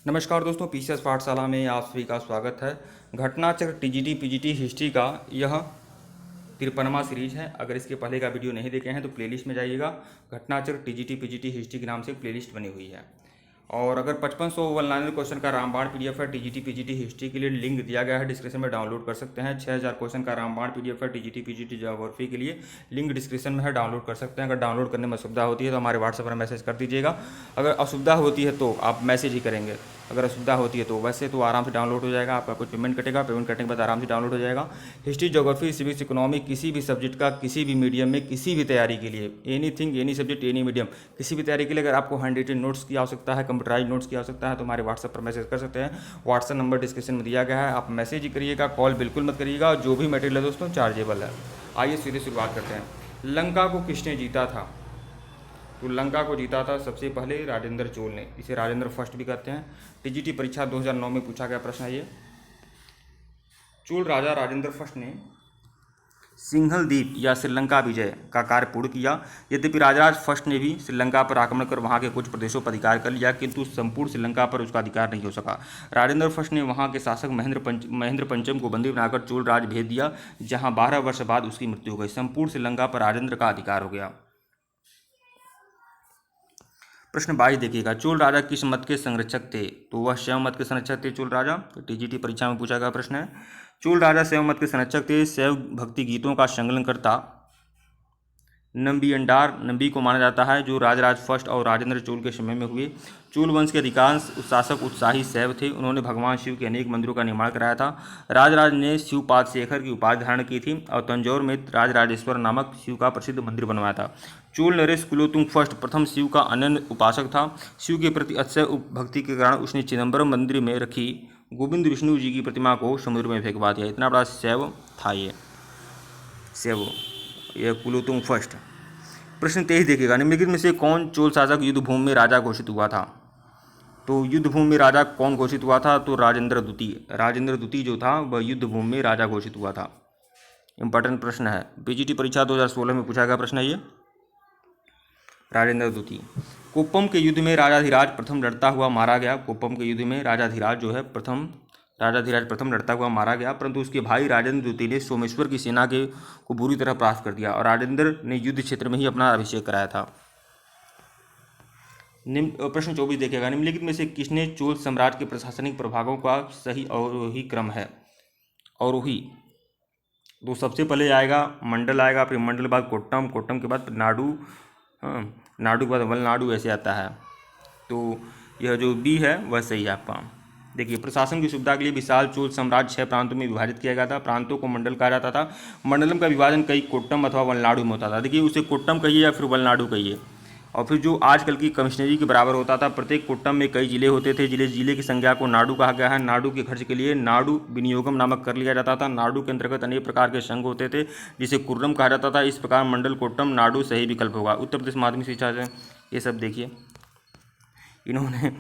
नमस्कार दोस्तों, पीसीएस पाठशाला में आप सभी का स्वागत है। घटनाचक्र टीजीटी पीजीटी हिस्ट्री का यह 53वां सीरीज है। अगर इसके पहले का वीडियो नहीं देखे हैं तो प्लेलिस्ट में जाइएगा। घटनाचक्र टीजीटी पीजीटी हिस्ट्री के नाम से प्लेलिस्ट बनी हुई है। और अगर 5500 वन लाइनर क्वेश्चन का रामबाण पीडीएफ है टीजीटी पीजीटी हिस्ट्री के लिए, लिंक दिया गया है डिस्क्रिप्शन में, डाउनलोड कर सकते हैं। 6000 क्वेश्चन का रामबाण पीडीएफ है टीजीटी पीजीटी ज्योग्राफी के लिए, लिंक डिस्क्रिप्शन में है, डाउनलोड कर सकते हैं। अगर डाउनलोड करने में असुविधा होती है तो हमारे व्हाट्सएप पर मैसेज कर दीजिएगा। अगर असुविधा होती है तो आप मैसेज ही करेंगे। अगर असुविधा होती है तो वैसे तो आराम से डाउनलोड हो जाएगा। आपका कुछ पेमेंट कटेगा, पेमेंट कटने के बाद आराम से डाउनलोड हो जाएगा। हिस्ट्री, ज्योग्राफी, सिविक्स, इकोनॉमिक, किसी भी सब्जेक्ट का किसी भी मीडियम में किसी भी तैयारी के लिए, anything, any subject, any medium, किसी भी तैयारी के लिए अगर आपको हैंड रिटन नोट्स की आवश्यकता है, कंप्यूटराइज नोट्स की आवश्यकता है तो हमारे व्हाट्सएप पर मैसेज कर सकते हैं। व्हाट्सएप नंबर डिस्क्रिप्शन में दिया गया है, आप मैसेज ही करिएगा, कॉल बिल्कुल मत करिएगा। और जो भी मटेरियल है दोस्तों चार्जेबल है। आइए सीधे शुरुआत करते हैं। लंका को किसने जीता था? तो लंका को जीता था सबसे पहले राजेंद्र चोल ने। इसे राजेंद्र फर्स्ट भी कहते हैं। टीजीटी परीक्षा 2009 में पूछा गया प्रश्न है ये। चोल राजा राजेंद्र फर्स्ट ने सिंघल द्वीप या श्रीलंका विजय का कार्य पूर्ण किया। यद्यपि राजराज फर्स्ट ने भी श्रीलंका पर आक्रमण कर वहां के कुछ प्रदेशों पर अधिकार कर लिया, किंतु संपूर्ण श्रीलंका पर उसका अधिकार नहीं हो सका। राजेंद्र फर्स्ट ने वहां के शासक महेंद्र पंचम को बंदी बनाकर चोल राज भेज दिया, जहां 12 वर्ष बाद उसकी मृत्यु हो गई। संपूर्ण श्रीलंका पर राजेंद्र का अधिकार हो गया। प्रश्न 22 देखिएगा, चोल राजा किस मत के संरक्षक थे? तो वह शैव मत के संरक्षक थे चोल राजा। तो टीजीटी परीक्षा में पूछा गया प्रश्न है। चोल राजा शैव मत के संरक्षक थे। शैव भक्ति गीतों का संकलन करता नंबियंडार नंबी को माना जाता है, जो राजराज फर्स्ट और राजेंद्र चोल के समय में हुए। चोल वंश के अधिकांश शासक उत्साही शैव थे। उन्होंने भगवान शिव के अनेक मंदिरों का निर्माण कराया था। राजराज ने शिवपाद शेखर की उपाधि धारण की थी और तंजौर में राजराजेश्वर नामक शिव का प्रसिद्ध मंदिर बनवाया था। चोल नरेश कुलोत्तुंग फर्स्ट प्रथम शिव का अनन्य उपासक था। शिव के प्रति अतिशय भक्ति के कारण उसने चिदम्बरम मंदिर में रखी गोविंद विष्णु जी की प्रतिमा को समुद्र में फेंकवा दिया। इतना बड़ा शैव था ये शैव, यह कुलोत्तुंग फर्स्ट। प्रश्न 23 देखिएगा, निम्नलिखित में से कौन चोल शासक युद्धभूमि में राजा घोषित हुआ था? तो युद्धभूमि में राजा कौन घोषित हुआ था? तो राजेंद्र द्वितीय। राजेंद्र द्वितीय जो था वह युद्धभूमि में राजा घोषित हुआ था। इंपॉर्टेंट प्रश्न है, पीजीटी परीक्षा 2016 में पूछा गया प्रश्न है ये। राजेंद्र द्वितीय। कोप्पम के युद्ध में राजाधिराज प्रथम लड़ता हुआ मारा गया। कोप्पम के युद्ध में राजाधिराज जो है राजाधिराज प्रथम लड़ता हुआ मारा गया, परंतु उसके भाई राजेंद्र द्वितीय ने सोमेश्वर की सेना को बुरी तरह परास्त कर दिया और राजेंद्र ने युद्ध क्षेत्र में ही अपना अभिषेक कराया था। प्रश्न 24 देखेगा, निम्नलिखित में से किसने चोल साम्राज्य के प्रशासनिक प्रभागों का सही अवरोही क्रम है? अवरोही तो सबसे पहले आएगा मंडल आएगा, फिर मंडल के बाद कोट्टम, कोट्टम के बाद नाडु, नाडु के बाद वलनाडु, ऐसे आता है। तो यह जो बी है वह सही है आपका। देखिए, प्रशासन की सुविधा के लिए विशाल चोल साम्राज्य 6 प्रांतों में विभाजित किया गया था। प्रांतों को मंडल कहा जाता था। मंडलम का विभाजन कई कोट्टम अथवा वलनाडु में होता था। देखिए, उसे कोट्टम कहिए या फिर वलनाडु कहिए। और फिर जो आजकल की कमिश्नरी के बराबर होता था। प्रत्येक कोट्टम में कई जिले होते थे। जिले की संज्ञा को नाडु कहा गया है। नाडु के खर्च के लिए नाडु विनियोगम नामक कर लिया जाता था। नाडु के अंतर्गत अनेक प्रकार के संघ होते थे, जिसे कुर्रम कहा जाता था। इस प्रकार मंडल, कोट्टम, नाडु सही विकल्प होगा। उत्तर प्रदेश माध्यमिक शिक्षा से ये सब देखिए, इन्होंने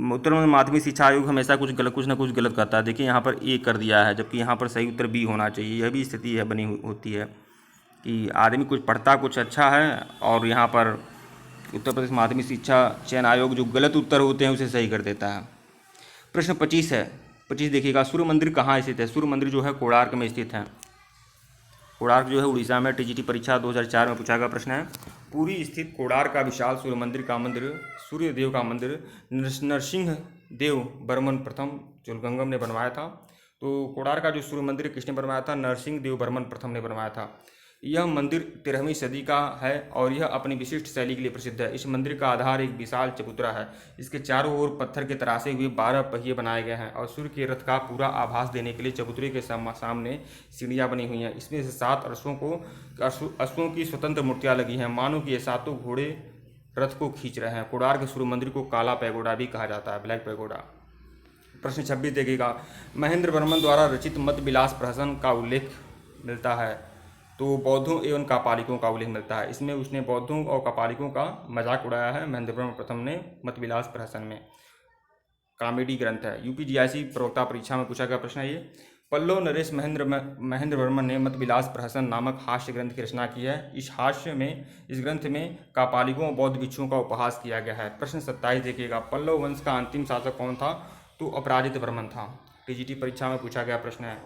उत्तर माध्यमिक शिक्षा आयोग हमेशा कुछ ना कुछ गलत करता है। देखिए, यहाँ पर ए कर दिया है, जबकि यहाँ पर सही उत्तर बी होना चाहिए। यह भी स्थिति है बनी होती है कि आदमी कुछ पढ़ता कुछ अच्छा है और यहाँ पर उत्तर प्रदेश माध्यमिक शिक्षा चयन आयोग जो गलत उत्तर होते हैं उसे सही कर देता है। प्रश्न 25 है। 25 देखिएगा, सूर्य मंदिर कहाँ स्थित है? सूर्य मंदिर जो है कोणार्क में स्थित है। कोणार्क जो है उड़ीसा में। टीजीटी परीक्षा 2004 में पूछा गया प्रश्न है। पुरी स्थित कोणार्क का विशाल सूर्य मंदिर सूर्य देव का मंदिर नरसिंह देव बर्मन प्रथम चोलगंगम ने बनवाया था। तो कोणार्क का जो सूर्य मंदिर किसने बनवाया था? नरसिंह देव बर्मन प्रथम ने बनवाया था। यह मंदिर 13वीं सदी का है और यह अपनी विशिष्ट शैली के लिए प्रसिद्ध है। इस मंदिर का आधार एक विशाल चबूतरा है। इसके चारों ओर पत्थर के तरासे हुए 12 पहिए बनाए गए हैं और सूर्य के रथ का पूरा आभास देने के लिए चबूतरे के सामने सीढ़ियाँ बनी हुई हैं। इसमें से 7 अश्वों की स्वतंत्र मूर्तियाँ लगी हैं, मानो कि ये सातों घोड़े रथ को खींच रहे हैं। कोणार्क सूर्य मंदिर को काला पैगोडा भी कहा जाता है, ब्लैक पैगोडा। प्रश्न 26 देखेगा, महेंद्र वर्मन द्वारा रचित मत विलास प्रहसन का उल्लेख मिलता है। तो बौद्धों एवं कापालिकों का उल्लेख मिलता है। इसमें उसने बौद्धों और कापालिकों का मजाक उड़ाया है महेंद्र वर्मन प्रथम ने मत विलास प्रहसन में। कॉमेडी ग्रंथ है। यूपीजीआईसी प्रवक्ता परीक्षा में पूछा गया प्रश्न है ये। पल्लव नरेश महेंद्र वर्मन ने मतविलास प्रहसन नामक हास्य ग्रंथ की रचना की है। इस ग्रंथ में कापालिकों और बौद्ध भिक्षुओं का उपहास किया गया है। प्रश्न 27 देखिएगा, पल्लव वंश का अंतिम शासक कौन था? तो अपराजित वर्मन था। टीजीटी परीक्षा में पूछा गया प्रश्न है।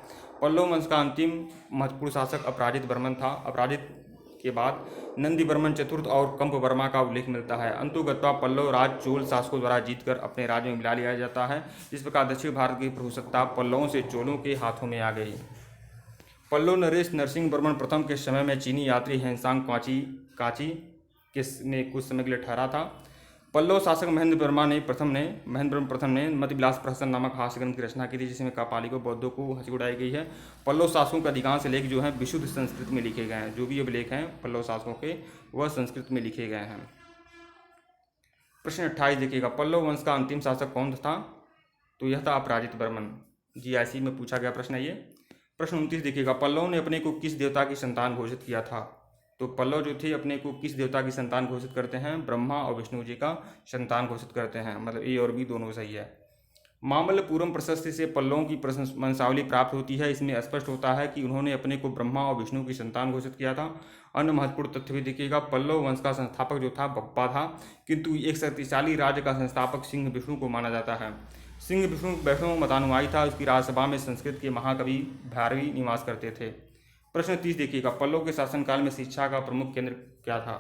पल्लव वंश का अंतिम महत्वपूर्ण शासक अपराजित वर्मन था। अपराजित के बाद नंदी वर्मन चतुर्थ और कंप वर्मा का उल्लेख मिलता है। अंतुगत्वा पल्लव राज चोल शासकों द्वारा जीतकर अपने राज्य में मिला लिया जाता है। इस प्रकार दक्षिण भारत की प्रभुसत्ता पल्लवों से चोलों के हाथों में आ गई। पल्लव नरेश नरसिंह वर्मन प्रथम के समय में चीनी यात्री हेनसांग कांची में कुछ समय के लिए ठहरा था। पल्लव शासक महेंद्र वर्मन प्रथम ने मतविलास प्रहसन नामक हास्य ग्रंथ की रचना की थी, जिसमें कापालिकों बौद्धों को हंसी उड़ाई गई है। पल्लव शासकों के अधिकांश लेख जो हैं विशुद्ध संस्कृत में लिखे गए हैं। जो भी अब लेख हैं पल्लव शासकों के वह संस्कृत में लिखे गए हैं। प्रश्न 28 देखिएगा, पल्लव वंश का अंतिम शासक कौन था? तो यह था अपराजित वर्मन। जीआईसी में पूछा गया प्रश्न है ये। प्रश्न 29 देखिएगा, पल्लव ने अपने को किस देवता की संतान घोषित किया था? तो पल्लव जो थे अपने को किस देवता की संतान घोषित करते हैं? ब्रह्मा और विष्णु जी का संतान घोषित करते हैं। मतलब ए और बी दोनों सही है। मामल्लपुरम प्रशस्ति से पल्लवों की वंशावली प्राप्त होती है। इसमें स्पष्ट होता है कि उन्होंने अपने को ब्रह्मा और विष्णु की संतान घोषित किया था। अन्य महत्वपूर्ण तथ्य भी देखिएगा, पल्लव वंश का संस्थापक जो था बप्पा था, किंतु एक शक्तिशाली राज्य का संस्थापक सिंह विष्णु को माना जाता है। सिंह विष्णु वैष्णव मतानुयायी था। उसकी राज्यसभा में संस्कृत के महाकवि भारवी निवास करते थे। प्रश्न 30 देखिएगा, पल्लव के शासनकाल में शिक्षा का प्रमुख केंद्र क्या था?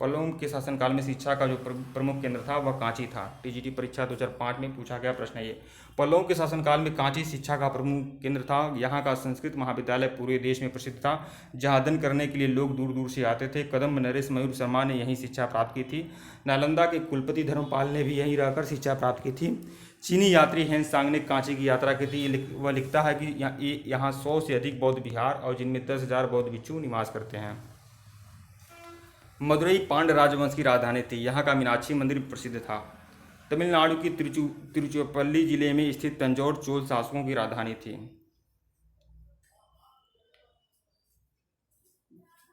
पल्लव के शासनकाल में शिक्षा का जो प्रमुख केंद्र था वह कांची था। टीजीटी परीक्षा 2005 में पूछा गया प्रश्न है ये। पल्लव के शासनकाल में कांची शिक्षा का प्रमुख केंद्र था। यहाँ का संस्कृत महाविद्यालय पूरे देश में प्रसिद्ध था, जहाँ अध्ययन करने के लिए लोग दूर दूर से आते थे। कदम्ब नरेश मयूर शर्मा ने यहीं शिक्षा प्राप्त की थी। नालंदा के कुलपति धर्मपाल ने भी यहीं रहकर शिक्षा प्राप्त की थी। चीनी यात्री हेनसांग ने कांची की यात्रा की थी। वह लिखता है कि यहाँ 100 से अधिक बौद्ध विहार और जिनमें 10,000 बौद्ध भिक्षु निवास करते हैं। मदुरई पांड्य राजवंश की राजधानी थी। यहाँ का मीनाक्षी मंदिर प्रसिद्ध था। तमिलनाडु की तिरुचिरापल्ली जिले में स्थित तंजौर चोल शासकों की राजधानी थी।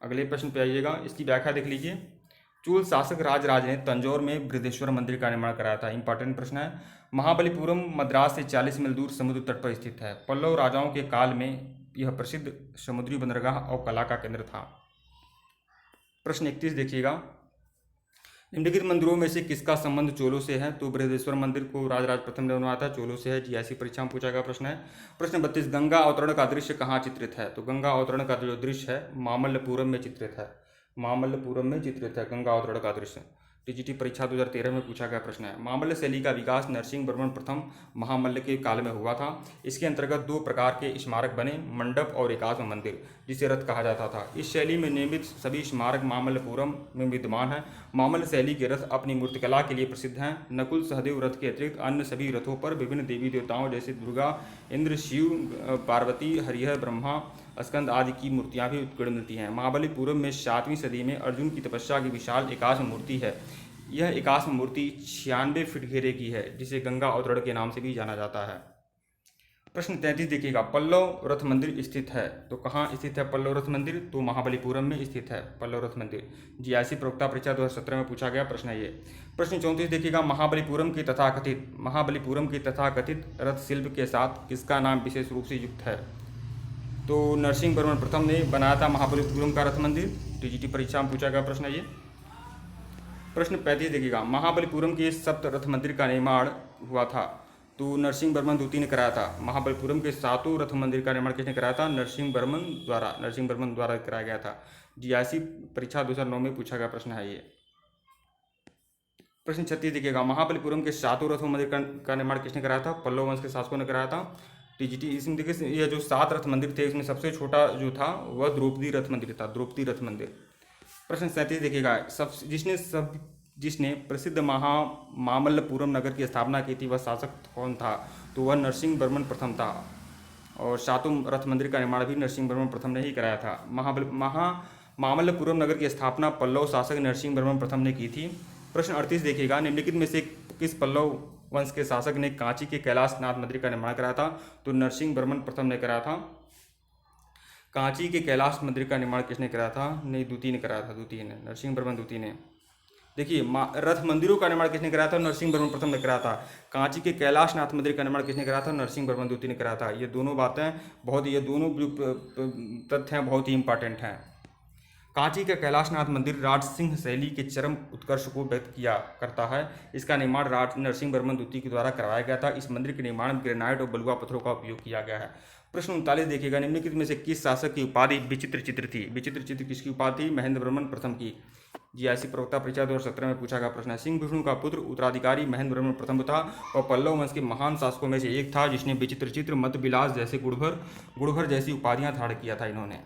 अगले प्रश्न पे आइएगा, इसकी व्याख्या देख लीजिए। चोल शासक राजराज ने तंजौर में बृहदेश्वर मंदिर का निर्माण कराया था। इंपॉर्टेंट प्रश्न है। महाबलीपुरम मद्रास से 40 मील दूर समुद्र तट पर स्थित है। पल्लव राजाओं के काल में यह प्रसिद्ध समुद्री बंदरगाह और कला का केंद्र था। प्रश्न 31 देखिएगा, निम्नलिखित मंदिरों में से किसका संबंध चोलों से है? तो बृहदेश्वर मंदिर को राजराज प्रथम ने बनवाया था, चोलों से है। जीआईसी परीक्षा में पूछा गया प्रश्न है। प्रश्न 32, गंगा अवतरण का दृश्य कहाँ चित्रित है? तो गंगा अवतरण का जो दृश्य है मामल्लपुरम में चित्रित है। मामल्लपुरम में चित्रित है गंगा अवतरण का दृश्य। टीजीटी परीक्षा 2013 में पूछा गया प्रश्न है। मामल्ल शैली का विकास नरसिंह वर्मन प्रथम महामल्ल के काल में हुआ था। इसके अंतर्गत 2 प्रकार के स्मारक बने, मंडप और एकात्म मंदिर, जिसे रथ कहा जाता था। इस शैली में निर्मित सभी स्मारक मामल्लपुरम में विद्यमान हैं। मामल्ल शैली के रथ अपनी मूर्तिकला के लिए प्रसिद्ध हैं। नकुल सहदेव रथ के अतिरिक्त अन्य सभी रथों पर विभिन्न देवी देवताओं जैसे दुर्गा, इंद्र, शिव, पार्वती, हरिहर, ब्रह्मा, स्कंद आदि की मूर्तियां भी उत्कीर्ण मिलती हैं। महाबलीपुरम में 7वीं सदी में अर्जुन की तपस्या की विशाल एकाश्म मूर्ति है। यह एकाश्म मूर्ति 96 फीट घेरे की है, जिसे गंगा अवतरण के नाम से भी जाना जाता है। प्रश्न 33 देखिएगा, पल्लव रथ मंदिर स्थित है। तो कहाँ स्थित है पल्लव रथ मंदिर? तो महाबलीपुरम में स्थित है पल्लव रथ मंदिर। जीआईसी प्रवक्ता परीक्षा 2017 में पूछा गया प्रश्न है ये। प्रश्न 34 देखिएगा, महाबलीपुरम के तथाकथित रथ शिल्प के साथ किसका नाम विशेष रूप से युक्त है? तो नरसिंह वर्मन प्रथम ने बनाया था महाबलीपुरम का रथ मंदिर। टीजीटी परीक्षा में पूछा गया प्रश्न है ये। प्रश्न 35 देखिएगा, महाबलीपुरम के सप्त रथ मंदिर का निर्माण हुआ था। तो नरसिंह वर्मन द्वितीय ने कराया था। महाबलीपुरम के 7 रथ मंदिर का निर्माण किसने कराया था? नरसिंह वर्मन द्वारा कराया गया था। जीआईसी परीक्षा 2009 में पूछा गया प्रश्न है ये। प्रश्न 36 देखिएगा, महाबलीपुरम के 7 रथ मंदिर का निर्माण किसने कराया था? पल्लव वंश के शासकों ने कराया था। टीजीटी इसमें देखिए, यह जो 7 रथ मंदिर थे इसमें सबसे छोटा जो था वह द्रौपदी रथ मंदिर था, द्रौपदी रथ मंदिर। प्रश्न 37 देखिएगा, जिसने प्रसिद्ध मामल्लपुरम नगर की स्थापना की थी वह शासक कौन था? तो वह नरसिंह वर्मन प्रथम था। और 7 रथ मंदिर का निर्माण भी नरसिंह वर्मन प्रथम ने ही कराया था। मामल्लपुरम नगर की स्थापना पल्लव शासक नरसिंह वर्मन प्रथम ने की थी। प्रश्न 38 देखिएगा, निम्नलिखित में से किस पल्लव वंश के शासक ने कांची के कैलाशनाथ मंदिर का निर्माण कराया था? तो नरसिंह वर्मन प्रथम ने कराया था। कांची के कैलाश मंदिर का निर्माण किसने कराया था? नहीं, द्वितीय ने कराया था, नरसिंह वर्मन द्वितीय ने। देखिए रथ मंदिरों का निर्माण किसने कराया था? नरसिंह वर्मन प्रथम ने कराया था। कांची के कैलाशनाथ मंदिर का निर्माण किसने कराया था? नरसिंह वर्मन द्वितीय ने कराया था। ये दोनों बातें बहुत, ये दोनों जो तथ्य हैं बहुत ही इंपॉर्टेंट हैं। कांची का कैलाशनाथ मंदिर राजसिंह शैली के चरम उत्कर्ष को व्यक्त किया करता है। इसका निर्माण राज नरसिंह वर्मन द्वितीय के द्वारा करवाया गया था। इस मंदिर के निर्माण में ग्रेनाइट और बलुआ पत्थरों का उपयोग किया गया है। प्रश्न 39 देखिएगा, निम्नलिखित में से किस शासक की उपाधि विचित्र चित्र थी? विचित्र चित्र किसकी उपाधि थी? महेंद्र वर्मन प्रथम की। जीआईसी प्रवक्ता परीक्षा 2017 में पूछा गया प्रश्न है। सिंह विष्णु का पुत्र उत्तराधिकारी महेंद्र वर्मन प्रथम था और पल्लव वंश के महान शासकों में से एक था जिसने विचित्र चित्र, मत विलास जैसे गुणभर जैसी उपाधियां धारण किया था इन्होंने।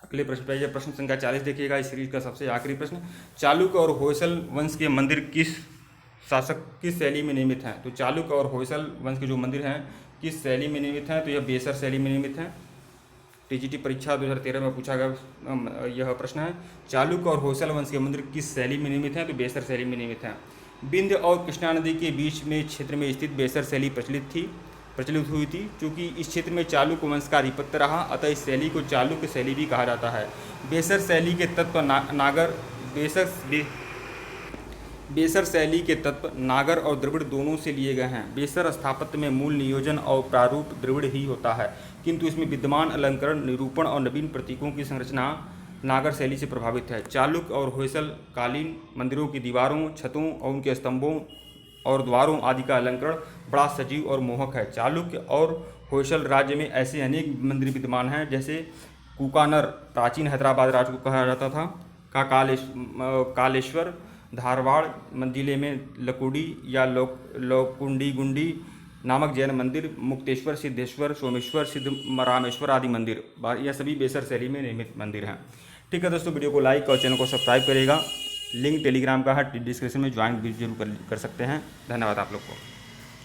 अगले प्रश्न पे प्रश्न संख्या 40 देखिएगा, इस सीरीज का सबसे आखिरी प्रश्न। चालुक्य और होयसल वंश के मंदिर किस शैली में निर्मित हैं? तो चालुक्य और होयसल वंश के जो मंदिर हैं किस शैली में निर्मित हैं? तो यह बेसर शैली में निर्मित हैं। टीजीटी परीक्षा 2013 में पूछा गया यह प्रश्न है। चालुक्य और होयसल वंश के मंदिर किस शैली में निर्मित हैं? तो बेसर शैली में निर्मित हैं। विंध्य और कृष्णा नदी के बीच में क्षेत्र में स्थित बेसर शैली प्रचलित हुई थी। क्योंकि इस क्षेत्र में चालुक्य वंश का आधिपत्य रहा, अतः इस शैली को चालुक्य शैली भी कहा जाता है। बेसर शैली के तत्व बेसर शैली के तत्व नागर और द्रविड़ दोनों से लिए गए हैं। बेसर स्थापत्य में मूल नियोजन और प्रारूप द्रविड़ ही होता है, किंतु इसमें विद्यमान अलंकरण, निरूपण और नवीन प्रतीकों की संरचना नागर शैली से प्रभावित है। चालुक्य और होयसल कालीन मंदिरों की दीवारों, छतों और उनके स्तंभों और द्वारों आदि का अलंकरण बड़ा सजीव और मोहक है। चालुक्य और होयसल राज्य में ऐसे अनेक मंदिर विद्यमान हैं, जैसे कुकानर प्राचीन हैदराबाद राज्य को कहा जाता था, कालेश्वर धारवाड़ जिले में लकुडी या लोकुंडी गुंडी नामक जैन मंदिर, मुक्तेश्वर, सिद्धेश्वर, सोमेश्वर, सिद्धरामेश्वर आदि मंदिर, यह सभी बेसर शैली में निर्मित मंदिर हैं। ठीक है दोस्तों, वीडियो को लाइक और चैनल को सब्सक्राइब करेगा। लिंक टेलीग्राम का है डिस्क्रिप्शन में, ज्वाइन भी जरूर कर सकते हैं। धन्यवाद आप लोग को।